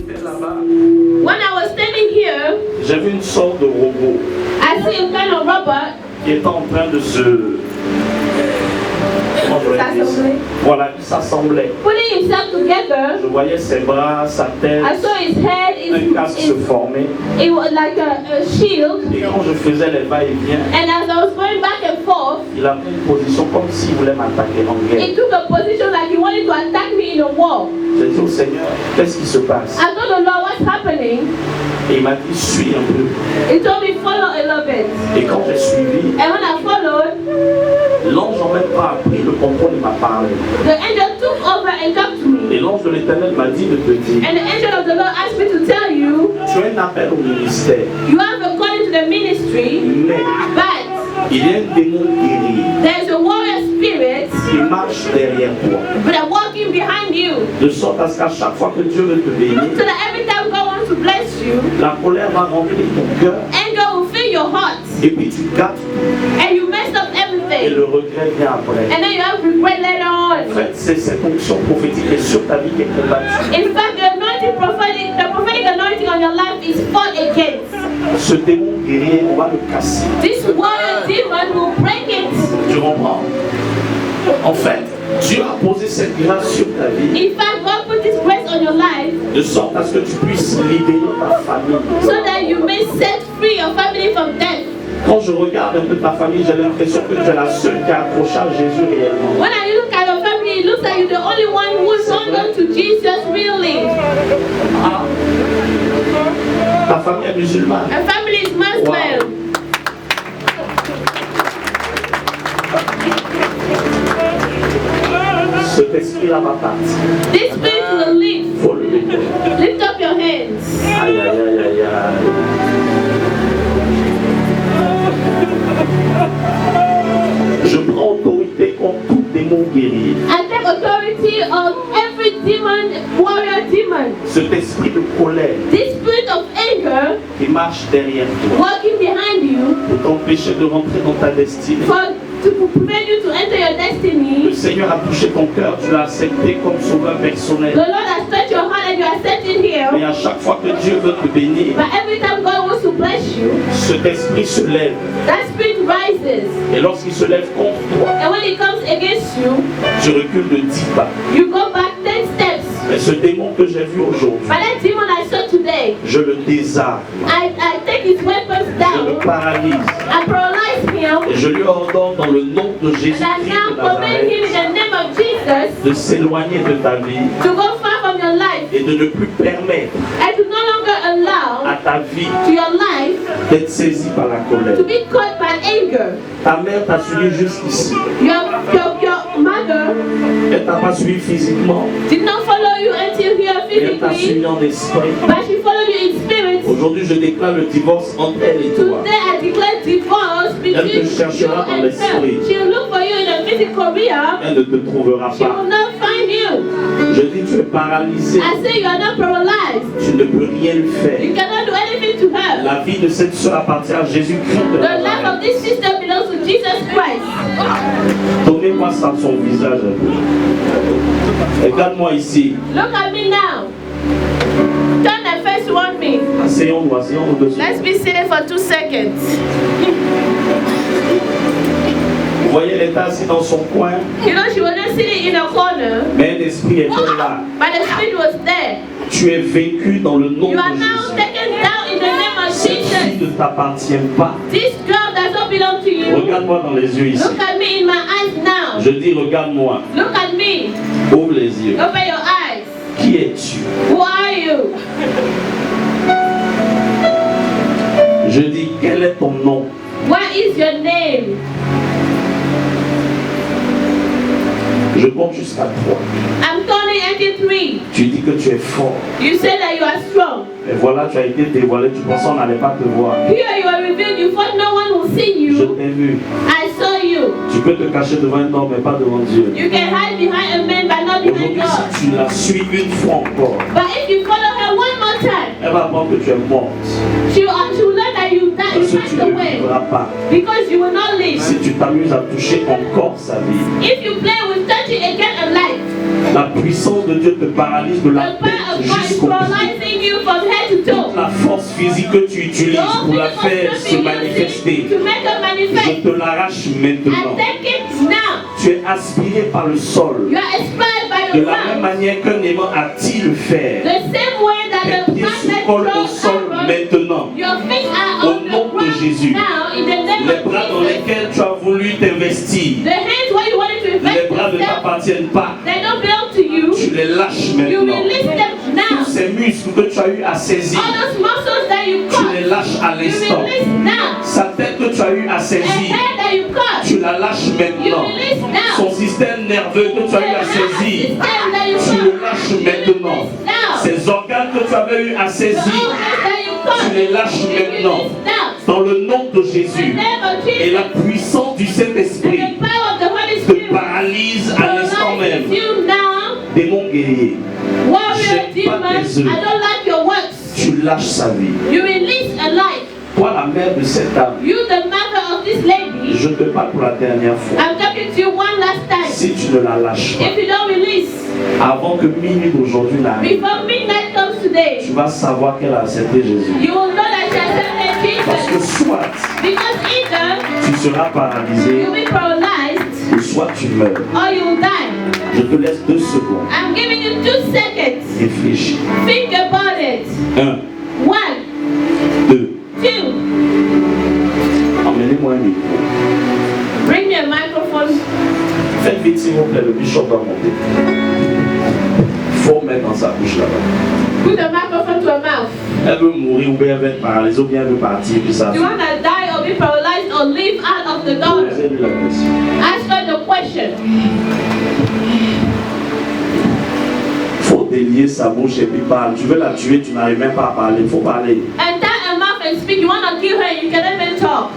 When I was standing here, j'ai vu une sorte de robot I see a kind of robot. qui est en train de se... Voilà, il s'assemblait. Putting himself together. Je voyais ses bras, sa tête, I saw his head. un casque se former. It was like a shield. Et quand je faisais les va-et-vient, And as I was going back and forth, il a pris une position comme s'il voulait m'attaquer en guerre. he took a position like he wanted to attack me in a war. J'ai dit au Seigneur, qu'est-ce qui se passe? I told the Lord what's happening. Et il m'a dit, suis un peu. He told me follow a little bit. Et quand j'ai suivi, And when I followed, l'ange n'a même pas appris le contrôle, il m'a parlé. the angel took over and talked to me. Et l'ange de l'Éternel m'a dit de te dire, And the angel of the Lord asked me to tell you, tu as un appel au ministère, you have a calling to the ministry, mais but il y a un démon guerrier there's a warrior spirit qui marche derrière toi. but I'm walking behind you. De sorte à ce qu'à chaque fois que Dieu veut te bénir, So that every time God wants to bless you, la colère va remplir ton cœur anger will fill your heart. et puis tu gâtes And you mess up et everything. le regret vient après. And then you have regret later En on. fait, c'est cette onction prophétique qui est sur ta vie qui est combattue. In fact, the prophetic anointing on your life is fought against. Ce démon guerrier, on va le casser. This warrior demon will break it. Tu comprends? En fait, Dieu a posé cette grâce sur ta vie In fact, God put this grace on your life de sorte à ce que tu puisses libérer ta famille. so that you may set free your family from death. Quand je regarde un peu ta famille, j'ai l'impression que tu es la seule qui a accroché à Jésus réellement. When I look at your family, it looks like you're the only one who's hung on to Jesus really. Ah. Ta famille est musulmane. A family is Muslim. Wow. Cet esprit-là va partir. This spirit will leave. Faut le lever. Lift up your hands. Aïe, aïe, aïe, aïe, aïe. Je prends autorité contre tout démon guerrier. I take authority of every demon, warrior demon. Cet esprit de colère This spirit of anger qui marche derrière toi walking behind you pour t'empêcher de rentrer dans ta destinée. to prevent you to enter your Le destiny. Seigneur a touché ton cœur, tu l'as accepté comme sauveur The personnel. Lord has touched your heart and you are set in Et here. à chaque fois que Dieu veut te bénir, But every time God wants to bless you, cet esprit se lève. that spirit rises. Et lorsqu'il se lève contre toi, And when it comes against you, tu recules de 10 pas. you go back 10 steps. Mais ce démon que j'ai vu aujourd'hui, But that demon I saw today, je le désarme, I take his weapons je le down. paralyse. I paralyze him. Et je lui ordonne dans le nom de And I Jésus-Christ now de command Nazareth him in the name of Jesus de s'éloigner de ta vie to go far from your life et de ne plus permettre and to no longer allow à ta vie to your life d'être saisie par la colère. to be caught by anger. Ta mère t'a suivi jusqu'ici. Your mother Elle t'a pas suivi physiquement, did not follow you until here mais elle t'a physically, suivi en esprit. but she followed you in spirit. Aujourd'hui, je déclare le divorce entre elle et toi. Today I declare divorce between Elle te you cherchera dans and her. l'esprit. She will look for you in the physical realm. Elle ne te trouvera She pas. will not find you. Je dis, tu es paralysé. I say you are not paralyzed. Tu ne peux rien lui faire. You cannot do anything to her. La vie de cette soeur appartient à Jésus-Christ de The life Nazareth. of this sister belongs to Jesus Christ. Donnez-moi ça son visage un peu. Regarde-moi ici. Look at me now. Turn the face toward me. Asseyons-nous, asseyons-nous dessus. Let's be seated for 2 seconds. Vous voyez, elle était assise dans son coin, You know, she was just sitting in a corner, mais un esprit était là. but the spirit was there. Tu es vaincu dans le nom You de are now Jésus. taken down in the name of Cette fille Jesus. ne t'appartient pas. This girl does not belong to you. Regarde-moi dans les yeux ici. Look at me in my eyes now. Je dis, regarde-moi. Look at me. Ouvre les yeux. Open your eyes. Qui es-tu? Who are you? Je dis, quel est ton nom? What is your name? Je compte jusqu'à 3. I'm counting until 3. Tu dis que tu es fort. You say that you are strong. Et voilà, tu as été dévoilé. Tu pensais qu'on n'allait pas te voir. Here you are revealed. You thought no one will see Je you. t'ai vu. I saw you. Tu peux te cacher devant un homme, mais pas devant Dieu. You can hide behind a man, but not behind Aujourd'hui, God. si tu la suis une fois encore, But if you follow her one more time, elle va apprendre que tu es morte. she will learn that Parce que tu pass ne away. vivras pas. Because you will not live. Si tu t'amuses à toucher encore sa vie, If you play with touching again a life, la puissance de Dieu te paralyse de la the power tête of God is jusqu'au pied. paralyzing you from head to toe. La force physique que tu utilises No pour la physical faire strength se you manifester, use to make it je manifest. te l'arrache I maintenant. take it now. Tu es aspiré par le sol. You are inspired by De the la même ground. manière qu'un aimant attire le fer. The same way that Tes the pieds se magnet collent au throws sol arrows, maintenant. your feet are Au on nom the de ground Jésus. now in the name Les of bras dans Jesus. lesquels tu as voulu t'investir, The hands where you wanted to les invest bras ne yourself, t'appartiennent pas. they don't belong to you. Tu les lâches You maintenant. release them now. Tous ces muscles que tu as eu à saisir, All those muscles that you tu les cut, lâches à you l'instant. release now. Sa tête que tu as eu à A saisir, hair that you cut, tu la lâches you maintenant. release now. Son système nerveux que tu as eu à saisir, System that you tu cut, le lâches you maintenant. release now. Ces organes que tu avais eu à The saisir, organs that you tu cut, les lâches you maintenant. release now. Dans le nom de In the Jésus. name of Et la Jesus, puissance du and Saint-Esprit the power of the Holy te Spirit paralyse à l'instant paralyzes même. you now. Démon guerrier, Warrior J'aime pas demon, tes œuvres. I don't like your works. tu lâches sa vie. You release a life. Toi, la mère de cette âme, You, the mother of this lady, je te parle pour la dernière fois. I'm talking to you one last time. Si tu ne la lâches pas, If you don't release, avant que minuit d'aujourd'hui n'arrive, before midnight comes today, tu vas savoir qu'elle a accepté Jésus. you will know that you accepted Parce que Jesus. soit Because either tu seras paralysé, you'll be paralyzed ou soit tu meurs. or you'll die. Je te laisse 2 secondes. I'm giving you 2 seconds. Réfléchis. Think about it. 1, 1, 2. 2. Emmenez-moi un micro. Bring me a microphone. Faites vite s'il vous plaît, le bishop va monter. Faut mettre dans sa bouche là-bas. Put the microphone to her mouth. Elle veut mourir ou bien elle veut être paralysée ou bien elle veut partir. Puis ça. Do you want to die or be paralyzed or live out of the door? Posez-lui la question. Ask her the question. Faut délier sa bouche et puis parle. Tu veux la tuer, tu n'arrives même pas à parler. Il faut parler. And tie her mouth and speak. You want to kill her, you cannot even talk.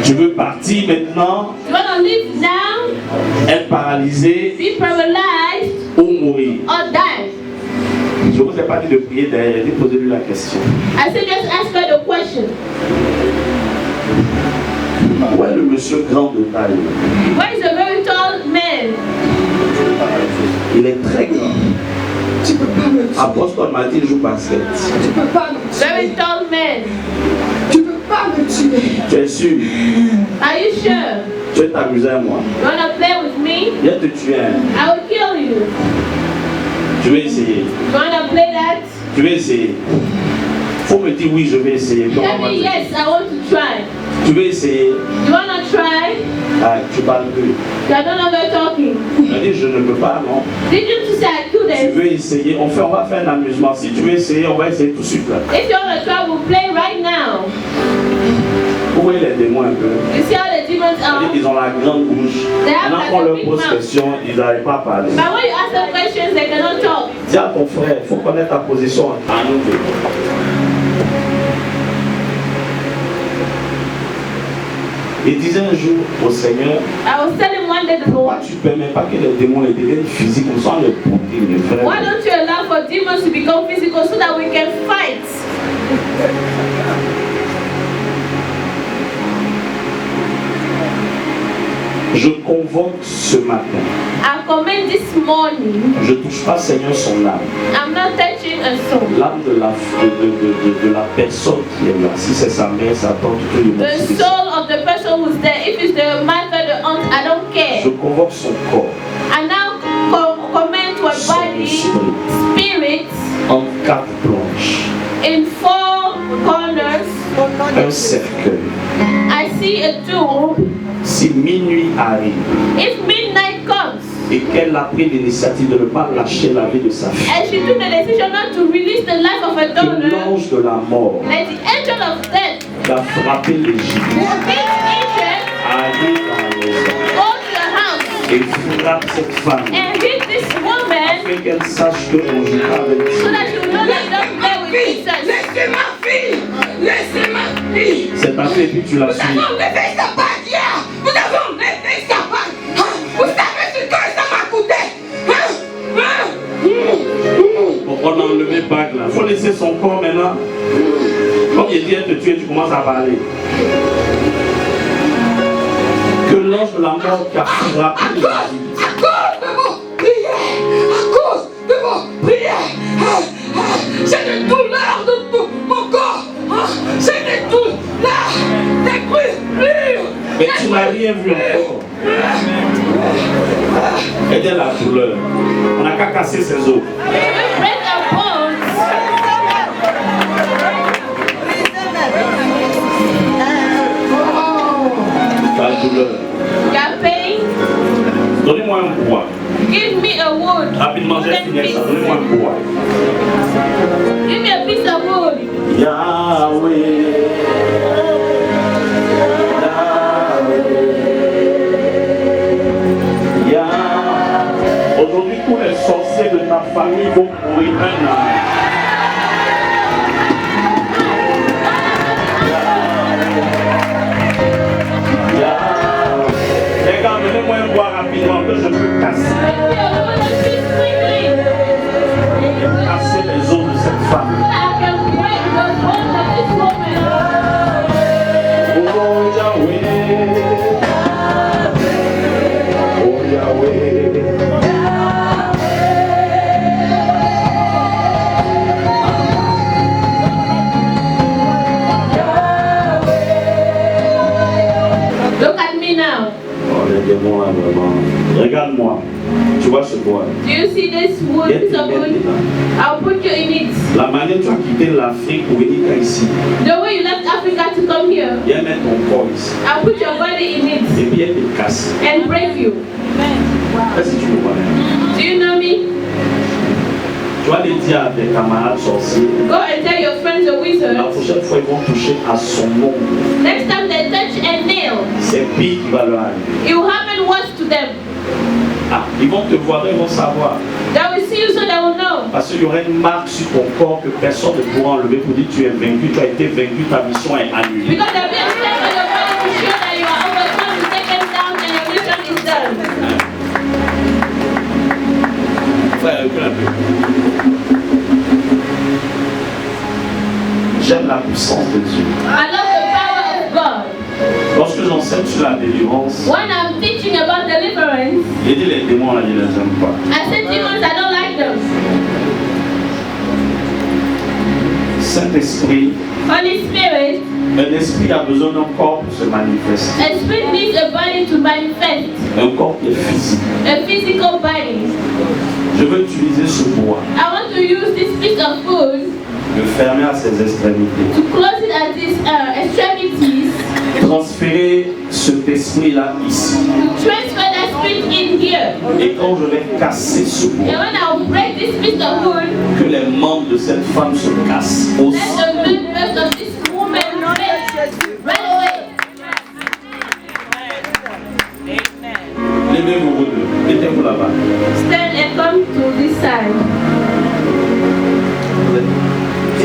Tu veux partir maintenant, You want to live now, être paralysé be paralyzed, ou mourir. or die? Je ne vous ai pas dit de prier derrière, dit posez-lui la question. I said just ask her the question. Où est le monsieur grand de taille? Where is a very tall man? Il est très grand. Tu peux pas me tuer. Apostole m'a dit, il joue basket. Tu peux pas me tuer. Very tall man. Tu peux pas me tuer. Tu es sûr? Are you sure? Tu veux t'amuser à moi? You want to play with me? Viens te tuer. Hein. I will kill you. Tu veux essayer? You want to play that? Tu veux essayer? Faut me dire oui, je vais essayer. Comment Tell on va me faire? yes, I want to try. Tu veux essayer? You want to try? Ah, tu parles plus. You are no longer talking. Il a dit, je ne peux pas, non? Did you just say I Tu couldn't? veux essayer? On va faire un amusement. Si tu veux essayer, on va essayer tout de suite là. If you want to try, we'll play right now. Vous voyez les démons un peu? You see how the demons are? Ils ont la grande bouche. Maintenant qu'on leur pose question, ils n'arrivent pas à parler. But when you ask them questions, they cannot talk. Dis à ton frère, il faut connaître ta position à nous deux. Il disait un jour au Seigneur, I was telling one day the pourquoi Lord, tu ne permets pas que les démons deviennent physiques comme ça, on les bouteille, les frères. why don't you allow for demons to become physical so that we can fight? Je convoque ce matin. I command this morning, Je ne touche pas, Seigneur, son âme. I'm not touching a soul. L'âme de la personne qui est là. Si c'est sa mère, sa tante, tout le monde. The soul of the person who's there, if it's the mother, the aunt, I don't Je care. convoque son corps I now command to a body, spirit, en 4 planches. in 4 corners. Un cercueil. I see a tomb. Si minuit arrive If midnight comes, et qu'elle a pris l'initiative de ne pas lâcher la vie de sa fille, and she took the decision not to release the life of her que daughter, l'ange de la mort let the angel of death va frapper l'Égypte, this angel arrive dans la maison go to the house et frappe cette femme and hit this woman afin qu'elle sache qu'on jouera avec so Dieu. that she will know that you don't play with Jesus. Laissez ma fille. Laissez ma fille. C'est ta fille et puis tu la Nous suis. avons levé sa part hier. Nous avons levé sa part. Hein? Vous savez ce que ça m'a coûté. Hein? Hein? On a enlevé bague là. Faut laisser son corps maintenant. Comme il vient te tuer, tu commences à parler. Que l'ange de la mort qui a frappé la vie. À cause de vos prières, à cause de vos prières, c'est des douleurs de tout mon corps. C'est des douleurs, des brûlures. Mais tu n'as rien vu encore. Aidez la douleur. On n'a qu'à casser ses os. Break our bones. La douleur. Your pain. Donnez-moi un bois. Give me a wood. Rapidement, j'ai fini avec ça. Donnez-moi un bois. Give me a piece of wood. Yahweh. Aujourd'hui, tous les sorciers de ta famille vont mourir un an. Les gars, donnez-moi un bois rapidement que je peux casser. Casser les os de cette femme. Oh Yahweh. Oh Yahweh. Look at me now. Oh, les démons là, vraiment. Regarde-moi. Tu vois ce bois. Do you see this wood, piece of wood? I'll put you in it. La manière dont tu as quitté l'Afrique pour venir ici. The way you left Africa to come here, Viens mettre ton corps ici. I'll put your body in it Et puis elle te casse. and break you. Est-ce que tu me connais? Do you know me? Tu vas le dire à tes camarades sorciers. Go and tell your friends the La wizards. prochaine fois, ils vont toucher à son nom. Next time they touch a nail, C'est pire qui va leur arriver. it will happen worse to them. Ah, ils vont te voir, ils vont savoir. They will see you so they will know. Parce qu'il y aura une marque sur ton corps que personne ne pourra enlever pour dire tu es vaincu, tu as été vaincu, ta mission est annulée. Because there will be a step on your body to show that you are overcome, you take them down, and your mission is done. Frère, recule un peu. J'aime la puissance de Dieu. I love the power of God. Lorsque j'enseigne sur la délivrance, When I'm teaching about deliverance, j'ai dit les démons là, je ne les aime pas. I said demons, I don't like them. Saint-Esprit, Holy Spirit, un esprit a besoin d'un corps pour se manifester. a spirit needs a body to manifest, Un corps qui est physique. a physical body. Je veux utiliser ce bois, I want to use this piece of food le fermer à ses extrémités. to close it at these extremities, Transférer cet esprit-là ici. to transfer that spirit in here. Et quand je vais casser ce And bois, when I break this piece of wood, que les membres de cette femme se cassent aussi. let the members of this woman break right away. Levez-vous vous deux. Mettez-vous là-bas. Stand and come to this side. Et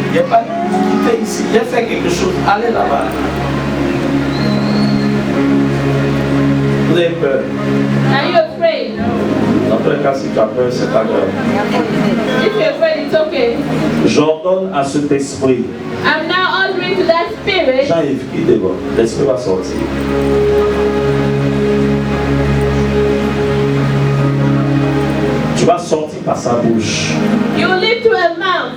il n'y a pas de quitter ici. J'ai fait quelque chose. Allez là-bas. Vous avez peur. Are you afraid? Dans tous les cas, si tu as peur, c'est pas grave. If you're afraid, it's okay. J'ordonne à cet esprit. I'm now ordering to that spirit. Jean-Yves, quittez-moi. L'esprit va sortir. Tu vas sortir par sa bouche. You will live through a mouth.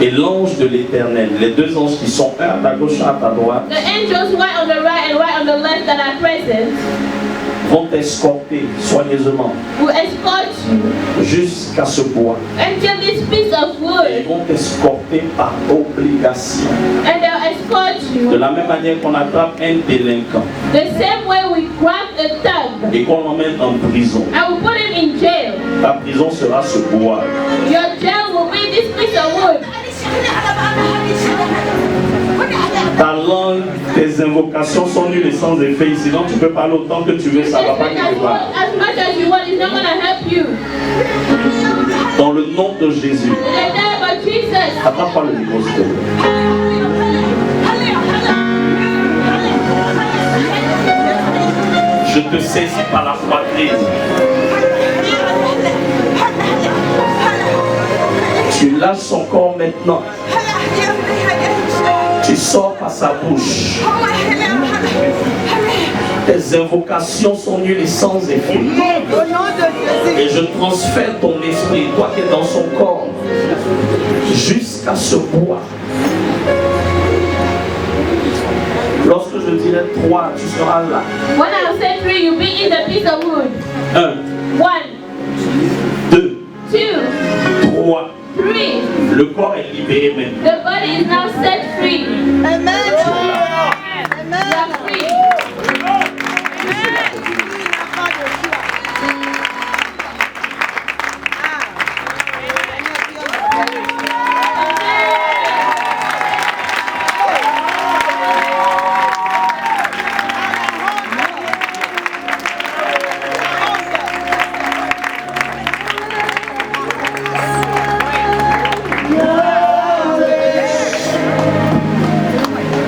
Et l'ange de l'Éternel, les deux anges qui sont un à ta gauche, un à ta droite, The angels, one on the right and one on the left that are present, vont t'escorter soigneusement will escort you jusqu'à ce bois. until this piece of Et ils wood. vont t'escorter par obligation. And they'll escort De you la même manière qu'on attrape un délinquant the same way we grab a thug. et qu'on l'emmène en prison. I will put him in jail. Ta prison sera ce bois. Your jail will be this piece of wood. Ta langue, tes invocations sont nulles et sans effet ici. Donc tu peux parler autant que tu veux, You ça can va pas speak quelque part. as much as you want, it's not going to help you. Dans le nom de Jésus. In the name of Jesus. Attends pas le micro, s'il te plaît. Je te saisis par la poitrine. Tu Tu lâches son corps maintenant. Tu sors par sa bouche. Tes invocations sont nulles et sans effet. Et je transfère ton esprit, toi qui es dans son corps, jusqu'à ce bois. Lorsque je dirai 3, tu seras là. When I say 3, you be in the piece of wood. 1, 1, 2, 2, 3. 3. Le corps est libéré maintenant. The body is now set free. Amen. You are free.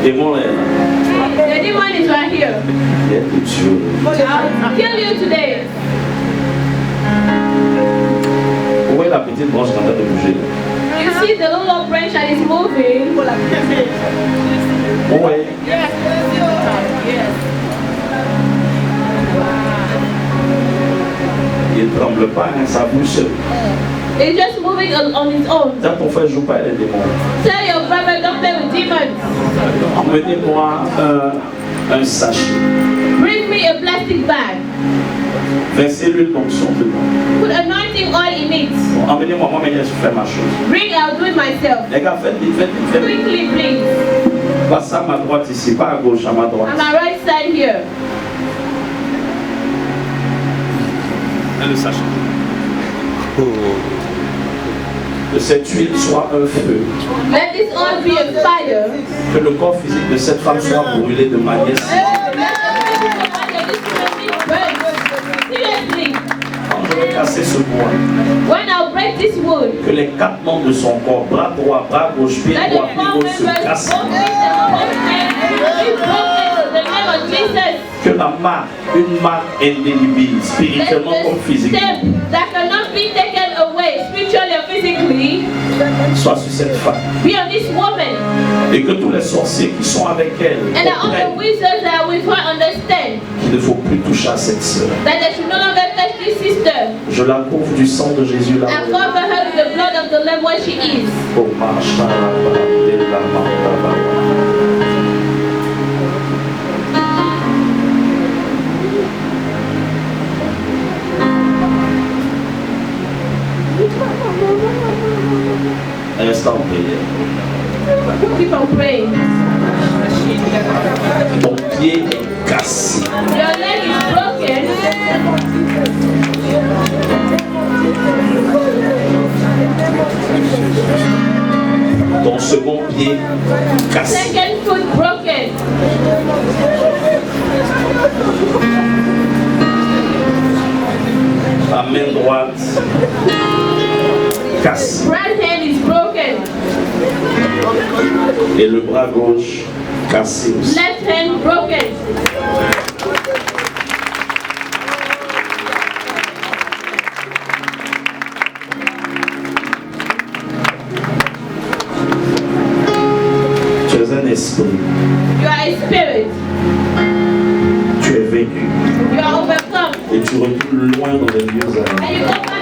Démon est là. The demon is right here. Il est tout tué. I'll kill you today. Où est la petite branche qui est en train de bouger? You see the little branch that is moving. Où est? Il ne tremble pas, hein, ça bouge seul. It's just moving on its own. Quand ton frère joue pas les démons, Tell your brother don't play with demons. emmenez-moi un sachet. Bring me a plastic bag. Versez l'huile d'onction dedans. Put anointing oil in it. Bon, emmenez-moi, moi-même, je fais ma chose. Bring, I'll do it myself. Les gars, faites vite, faites vite, faites vite. Quickly, please. Passe à ma droite ici, pas à gauche, à ma droite. On my right side here. Le sachet. Que cette huile soit un feu. Let this oil be a fire. Que le corps physique de cette femme soit brûlé de manière Seriously. Quand je vais casser ce bois, When I'll break this wood, que les 4 membres de son corps, bras droit, bras gauche, pied let droit, the pied four gauche, se members cassent. both make the whole thing be broken in the name of Jesus. Que la marque, une marque indélébile, Let spirituellement comme the physiquement, step that cannot be taken away, spiritually or physically, soit sur cette femme. be on this woman. Et que tous les sorciers qui sont avec elle And that all the comprennent wizards that are with her understand qu'il ne faut plus toucher à cette sœur. that they should no longer touch this sister Je la couvre du sang de Jésus là. and cover her with the blood of the Lamb where she is. Oh, machallah, de la manda. Reste en prière. Keep on praying. Ton pied est cassé. Your leg is broken. Ton second pied cassé. Second foot broken. Ta main droite cassée. Right hand is broken. Et le bras gauche cassé aussi. Left hand broken. Tu es un esprit. You are a spirit. Tu es vaincu. You are overcome. Et tu retournes loin dans les vieux années. And you go back